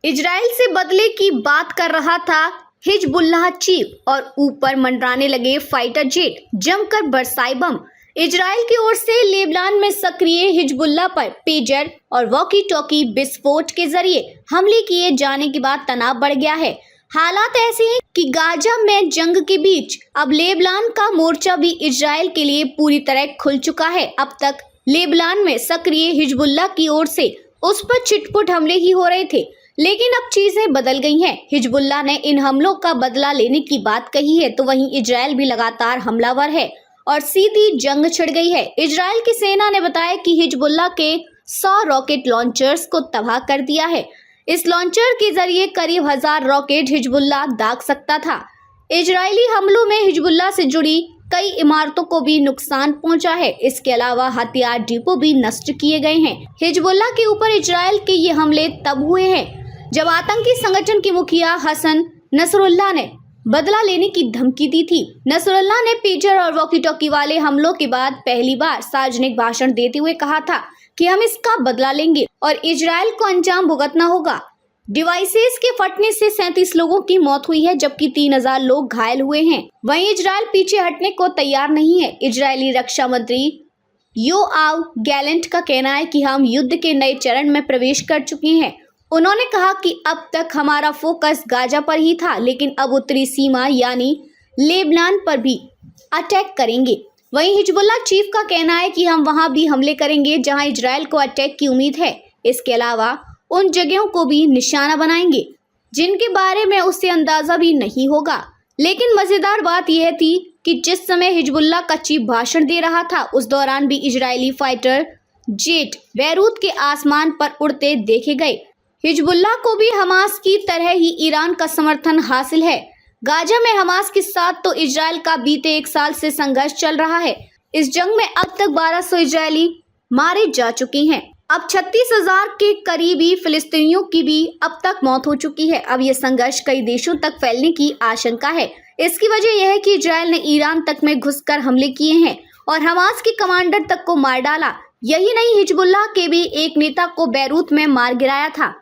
Israel से बदले की बात कर रहा था हिजबुल्लाह चीफ और ऊपर मंडराने लगे फाइटर जेट, जमकर बरसाए बम। इजराइल की ओर से लेबनान में सक्रिय हिजबुल्लाह पर पेजर और वॉकी टॉकी विस्फोट के जरिए हमले किए जाने के बाद तनाव बढ़ गया है। हालात ऐसे हैं कि गाजा में जंग के बीच अब लेबनान का मोर्चा भी इजराइल के लिए पूरी तरह खुल चुका है। अब तक लेबनान में सक्रिय हिजबुल्लाह की ओर से उस पर छिटपुट हमले ही हो रहे थे, लेकिन अब चीजें बदल गई हैं। हिजबुल्लाह ने इन हमलों का बदला लेने की बात कही है, तो वहीं इजराइल भी लगातार हमलावर है और सीधी जंग छिड़ गई है। इजराइल की सेना ने बताया कि हिजबुल्लाह के 100 रॉकेट लॉन्चर्स को तबाह कर दिया है। इस लॉन्चर के जरिए करीब 1000 रॉकेट हिजबुल्लाह दाग सकता था। इजरायली हमलों में हिजबुल्लाह से जुड़ी कई इमारतों को भी नुकसान पहुंचा है। इसके अलावा हथियार डिपो भी नष्ट किए गए हैं। हिजबुल्लाह के ऊपर इजराइल के ये हमले तब हुए हैं जब आतंकी संगठन के मुखिया हसन नसरुल्लाह ने बदला लेने की धमकी दी थी। नसरुल्लाह ने पेजर और वॉकी टॉकी वाले हमलों के बाद पहली बार सार्वजनिक भाषण देते हुए कहा था कि हम इसका बदला लेंगे और इजराइल को अंजाम भुगतना होगा। डिवाइसेस के फटने से 37 लोगों की मौत हुई है, जबकि 3000 लोग घायल हुए हैं। वहीं इजराइल पीछे हटने को तैयार नहीं है। इजरायली रक्षा मंत्री योआव गैलेंट का कहना है कि हम युद्ध के नए चरण में प्रवेश कर चुके हैं। उन्होंने कहा कि अब तक हमारा फोकस गाजा पर ही था, लेकिन अब उत्तरी सीमा यानी लेबनान पर भी अटैक करेंगे। वहीं हिजबुल्लाह चीफ का कहना है कि हम वहां भी हमले करेंगे जहां इजराइल को अटैक की उम्मीद है। इसके अलावा उन जगहों को भी निशाना बनाएंगे जिनके बारे में उसे अंदाजा भी नहीं होगा। लेकिन मजेदार बात यह थी कि जिस समय हिजबुल्लाह का चीफ भाषण दे रहा था, उस दौरान भी इजरायली फाइटर जेट बैरूत के आसमान पर उड़ते देखे गए। हिजबुल्लाह को भी हमास की तरह ही ईरान का समर्थन हासिल है। गाजा में हमास के साथ तो इजराइल का बीते 1 साल से संघर्ष चल रहा है। इस जंग में अब तक 1200 इजरायली मारे जा चुके हैं। अब 36,000 के करीबी फिलिस्तीनियों की भी अब तक मौत हो चुकी है। अब यह संघर्ष कई देशों तक फैलने की आशंका है। इसकी वजह यह है कि इजराइल ने ईरान तक में घुसकर हमले किए हैं और हमास के कमांडर तक को मार डाला। यही नहीं, हिजबुल्लाह के भी एक नेता को बैरूत में मार गिराया था।